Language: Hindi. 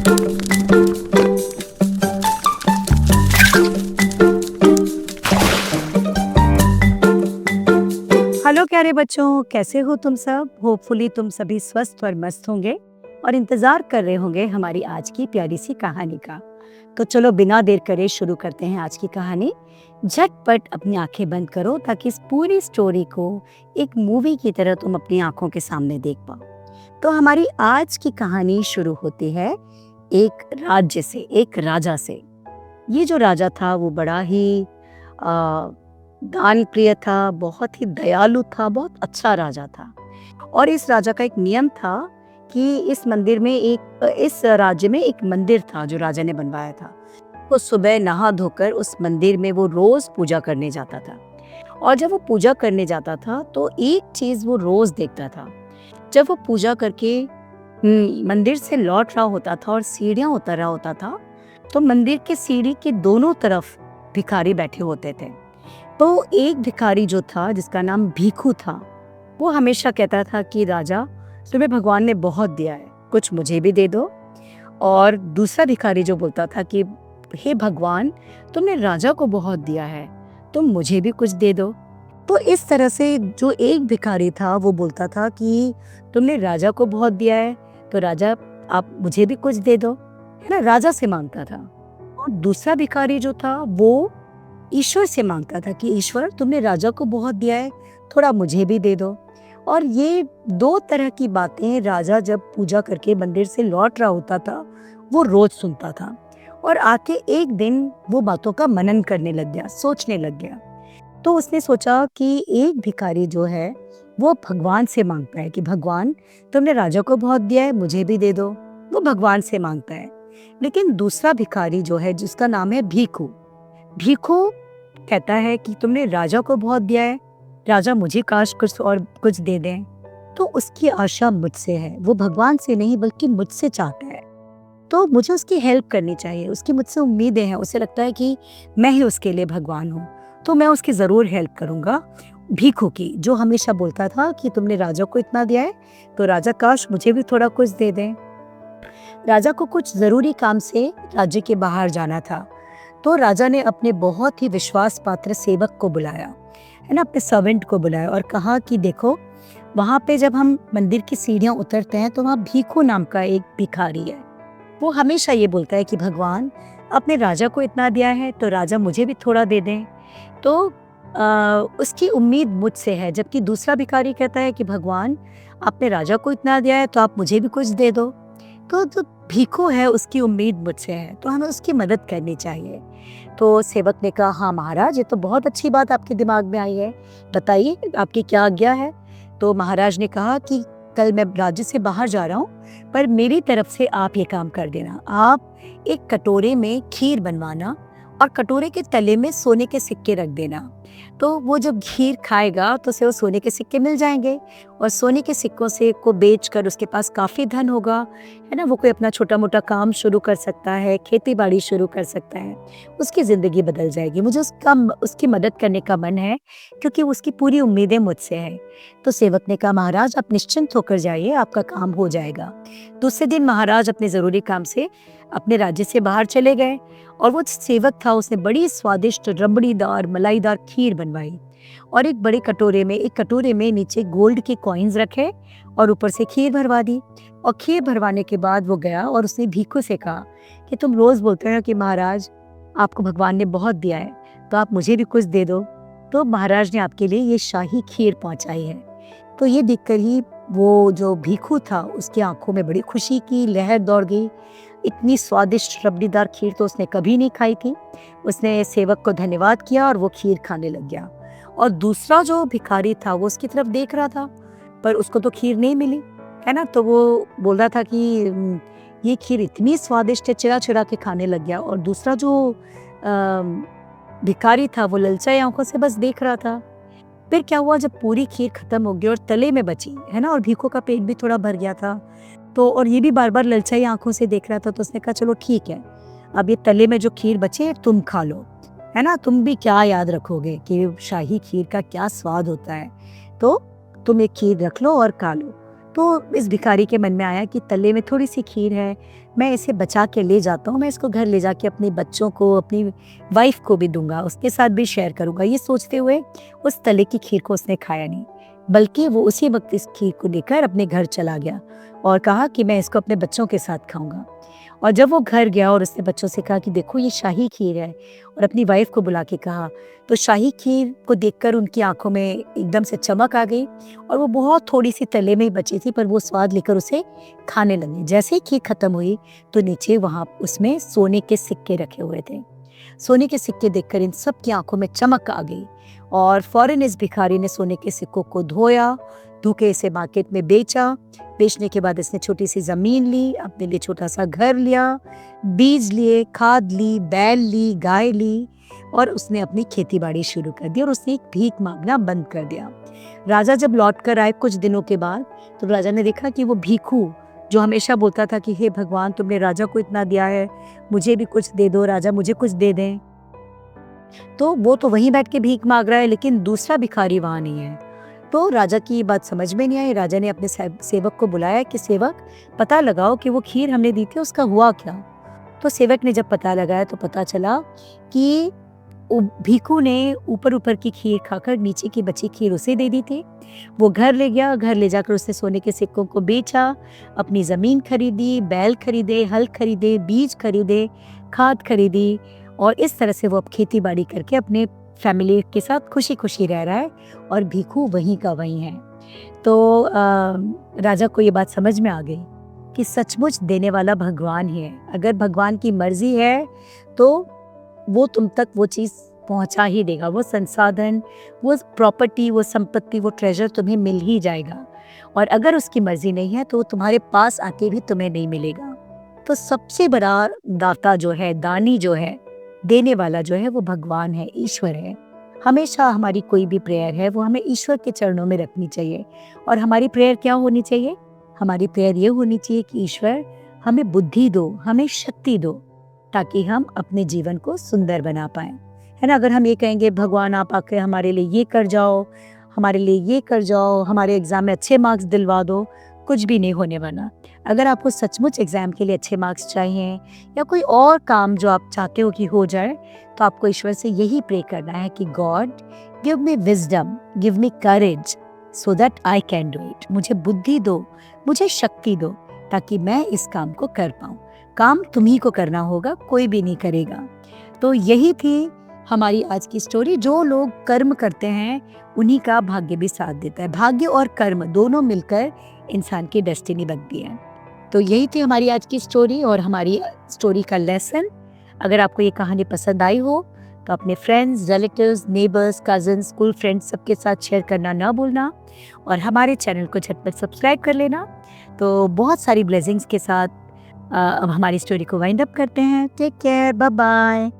हेलो प्यारे बच्चों, कैसे हो तुम सब? होपफुली तुम सभी स्वस्थ और मस्त होंगे और इंतजार कर रहे होंगे हमारी आज की प्यारी सी कहानी का। तो चलो बिना देर करे शुरू करते हैं आज की कहानी। झटपट अपनी आंखें बंद करो ताकि इस पूरी स्टोरी को एक मूवी की तरह तुम अपनी आंखों के सामने देख पाओ। तो हमारी आज की कहानी शुरू होती है एक राज्य से, एक राजा से। ये जो राजा था वो बड़ा ही दान प्रिय था, बहुत ही दयालु था, बहुत अच्छा राजा था। और इस राजा का एक नियम था कि इस राज्य में एक मंदिर था जो राजा ने बनवाया था। वो सुबह नहा धोकर उस मंदिर में वो रोज पूजा करने जाता था। और जब वो पूजा करने जाता था तो एक चीज वो रोज देखता था। जब वो पूजा करके मंदिर से लौट रहा होता था और सीढ़ियां उतर रहा होता था, तो मंदिर के सीढ़ी के दोनों तरफ भिखारी बैठे होते थे। तो एक भिखारी जो था, जिसका नाम भीखू था, वो हमेशा कहता था कि राजा, तुम्हें भगवान ने बहुत दिया है, कुछ मुझे भी दे दो। और दूसरा भिखारी जो बोलता था कि हे भगवान, तुमने राजा को बहुत दिया है, तुम मुझे भी कुछ दे दो। तो इस तरह से जो एक भिखारी था वो बोलता था कि तुमने राजा को बहुत दिया है, तो राजा आप मुझे भी कुछ दे दो, है ना, राजा से मांगता था। और दूसरा भिखारी जो था वो ईश्वर से मांगता था कि ईश्वर, तुमने राजा को बहुत दिया है, थोड़ा मुझे भी दे दो। और ये दो तरह की बातें राजा जब पूजा करके मंदिर से लौट रहा होता था वो रोज सुनता था। और आके एक दिन वो बातों का मनन करने लग गया, सोचने लग गया। तो उसने सोचा कि एक भिखारी जो है वो भगवान से मांगता है कि भगवान, तुमने राजा को बहुत दिया है, मुझे भी दे दो। वो भगवान से मांगता है। लेकिन दूसरा भिखारी जो है, जिसका नाम है भीखू, भीखू कहता है कि तुमने राजा को बहुत दिया है, राजा मुझे काश कुछ दे दें। तो उसकी आशा मुझसे है, वो भगवान से नहीं बल्कि मुझसे चाहता है। तो मुझे उसकी हेल्प करनी चाहिए, उसकी मुझसे उम्मीदें हैं, उसे लगता है कि मैं ही उसके लिए भगवान हूँ। तो मैं उसकी ज़रूर हेल्प करूँगा। भीखू की, जो हमेशा बोलता था कि तुमने राजा को इतना दिया है, तो राजा काश मुझे भी थोड़ा कुछ दे दें। राजा को कुछ ज़रूरी काम से राज्य के बाहर जाना था। तो राजा ने अपने बहुत ही विश्वास पात्र सेवक को बुलाया, है ना, अपने सर्वेंट को बुलाया और कहा कि देखो, वहाँ पे जब हम मंदिर की सीढ़ियाँ उतरते हैं तो वहाँ भीखू नाम का एक भिखारी है। वो हमेशा ये बोलता है कि भगवान, अपने राजा को इतना दिया है तो राजा मुझे भी थोड़ा दे दें। तो उसकी उम्मीद मुझसे है। जबकि दूसरा भिखारी कहता है कि भगवान, आपने राजा को इतना दिया है तो आप मुझे भी कुछ दे दो। तो जो भीखू है उसकी उम्मीद मुझसे है, तो हमें उसकी मदद करनी चाहिए। तो सेवक ने कहा, हाँ महाराज, ये तो बहुत अच्छी बात आपके दिमाग में आई है, बताइए आपकी क्या आज्ञा है। तो महाराज ने कहा कि कल मैं राज्य से बाहर जा रहा हूँ, पर मेरी तरफ से आप ये काम कर देना। आप एक कटोरे में खीर बनवाना और कटोरे के तले में सोने के सिक्के रख देना। तो वो जब खीर खाएगा तो उसे वो सोने के सिक्के मिल जाएंगे और सोने के सिक्कों से को बेचकर उसके पास काफ़ी धन होगा, है ना। वो कोई अपना छोटा मोटा काम शुरू कर सकता है, खेती बाड़ी शुरू कर सकता है, उसकी ज़िंदगी बदल जाएगी। मुझे उसकी मदद करने का मन है, क्योंकि उसकी पूरी उम्मीदें मुझसे हैं। तो सेवक ने कहा, महाराज आप निश्चिंत होकर जाइए, आपका काम हो जाएगा। दूसरे दिन महाराज अपने ज़रूरी काम से अपने राज्य से बाहर चले गए और वो सेवक था, उसने बड़ी स्वादिष्ट रबड़ीदार मलाईदार खीर बनवाई और एक कटोरे में नीचे गोल्ड के कॉइन्स रखे और ऊपर से खीर भरवा दी। और खीर भरवाने के बाद वो गया और उसने भीखू से कहा कि तुम रोज बोलते हो कि महाराज, आपको भगवान ने बहुत दिया है, तो आप मुझे भी कुछ दे दो। तो महाराज ने आपके लिए ये शाही खीर पहुंचाई है। तो ये देखकर ही वो जो भीखू था, उसकी आंखों में बड़ी खुशी की लहर दौड़ गई। इतनी स्वादिष्ट रबड़ीदार खीर तो उसने कभी नहीं खाई थी। उसने सेवक को धन्यवाद किया और वो खीर खाने लग गया। और दूसरा जो भिखारी था वो उसकी तरफ देख रहा था, पर उसको तो खीर नहीं मिली, है ना। तो वो बोल रहा था कि ये खीर इतनी स्वादिष्ट है, चिरा चिरा के खाने लग गया। और दूसरा जो भिखारी था वो ललचाई आंखों से बस देख रहा था। फिर क्या हुआ, जब पूरी खीर खत्म हो गई और तले में बची, है ना, और भीखू का पेट भी थोड़ा भर गया था, तो और ये भी बार बार ललचाई आंखों से देख रहा था, तो उसने कहा चलो ठीक है, अब ये तले में जो खीर बची है तुम खा लो, है ना, तुम भी क्या याद रखोगे कि शाही खीर का क्या स्वाद होता है, तो तुम एक खीर रख लो और खा लो। तो इस भिखारी के मन में आया कि तले में थोड़ी सी खीर है, मैं इसे बचा के ले जाता हूँ, मैं इसको घर ले जाके अपने बच्चों को, अपनी वाइफ को भी दूंगा, उसके साथ भी शेयर करूंगा। ये सोचते हुए उस तले की खीर को उसने खाया नहीं, बल्कि वो उसी वक्त इस खीर को लेकर अपने घर चला गया और कहा कि मैं इसको अपने बच्चों के साथ खाऊंगा। और जब वो घर गया और उसने बच्चों से कहा कि देखो ये शाही खीर है, और अपनी वाइफ को बुला के कहा, तो शाही खीर को देखकर उनकी आंखों में एकदम से चमक आ गई और वो बहुत थोड़ी सी तले में ही बची थी, पर वो स्वाद लेकर उसे खाने लगे। जैसे ही खीर खत्म हुई तो नीचे वहाँ उसमें सोने के सिक्के रखे हुए थे। सोने के सिक्के देखकर इन सब की आंखों में चमक आ गई और फौरन इस भिखारी ने सोने के सिक्कों को धोया, धो के इसे मार्केट में बेचा। बेचने के बाद इसने छोटी सी जमीन ली, अपने लिए छोटा सा घर लिया, बीज लिए, खाद ली, बैल ली, गाय ली और उसने अपनी खेती बाड़ी शुरू कर दी और उसने एक भीख मांगना बंद कर दिया। राजा जब लौट कर आए कुछ दिनों के बाद, तो राजा ने देखा कि वो भिखू जो हमेशा बोलता था कि हे भगवान, तुमने राजा को इतना दिया है, मुझे भी कुछ दे दो, राजा मुझे कुछ दे दें, तो वो तो वहीं बैठ के भीख मांग रहा है, लेकिन दूसरा भिखारी वहां नहीं है। तो राजा की ये बात समझ में नहीं आई। राजा ने अपने सेवक को बुलाया कि सेवक, पता लगाओ कि वो खीर हमने दी थी उसका हुआ क्या। तो सेवक ने जब पता लगाया तो पता चला कि भीखू ने ऊपर ऊपर की खीर खाकर नीचे की बची खीर उसे दे दी थी। वो घर ले गया, घर ले जाकर उसने सोने के सिक्कों को बेचा, अपनी ज़मीन खरीदी, बैल खरीदे, हल खरीदे, बीज खरीदे, खाद खरीदी और इस तरह से वो अब खेती बाड़ी करके अपने फैमिली के साथ खुशी खुशी रह रहा है और भीखू वहीं का वहीं है। तो राजा को ये बात समझ में आ गई कि सचमुच देने वाला भगवान ही है। अगर भगवान की मर्जी है तो वो तुम तक वो चीज़ पहुंचा ही देगा, वो संसाधन, वो प्रॉपर्टी, वो संपत्ति, वो ट्रेजर तुम्हें मिल ही जाएगा। और अगर उसकी मर्जी नहीं है तो वो तुम्हारे पास आके भी तुम्हें नहीं मिलेगा। तो सबसे बड़ा दाता जो है, दानी जो है, देने वाला जो है, वो भगवान है, ईश्वर है। हमेशा हमारी कोई भी प्रेयर है वो हमें ईश्वर के चरणों में रखनी चाहिए। और हमारी प्रेयर क्या होनी चाहिए? हमारी प्रेयर ये होनी चाहिए कि ईश्वर हमें बुद्धि दो, हमें शक्ति दो, ताकि हम अपने जीवन को सुंदर बना पाएं, है ना। अगर हम ये कहेंगे भगवान आप आके हमारे लिए ये कर जाओ, हमारे लिए ये कर जाओ, हमारे एग्ज़ाम में अच्छे मार्क्स दिलवा दो, कुछ भी नहीं होने वाला। अगर आपको सचमुच एग्ज़ाम के लिए अच्छे मार्क्स चाहिए या कोई और काम जो आप चाहते हो कि हो जाए, तो आपको ईश्वर से यही प्रे करना है कि God give me wisdom, give me courage so that I can do it. मुझे बुद्धि दो, मुझे शक्ति दो, ताकि मैं इस काम को कर पाऊँ। काम तुम्ही को करना होगा, कोई भी नहीं करेगा। तो यही थी हमारी आज की स्टोरी। जो लोग कर्म करते हैं उन्हीं का भाग्य भी साथ देता है। भाग्य और कर्म दोनों मिलकर इंसान की डेस्टिनी बनती है। तो यही थी हमारी आज की स्टोरी और हमारी स्टोरी का लेसन। अगर आपको ये कहानी पसंद आई हो तो अपने friends, relatives, neighbours, cousins, school friends सबके साथ शेयर करना ना भूलना और हमारे चैनल को झटपट सब्सक्राइब कर लेना। तो बहुत सारी ब्लेसिंग्स के साथ अब हमारी स्टोरी को वाइंड अप करते हैं। Take care, bye bye.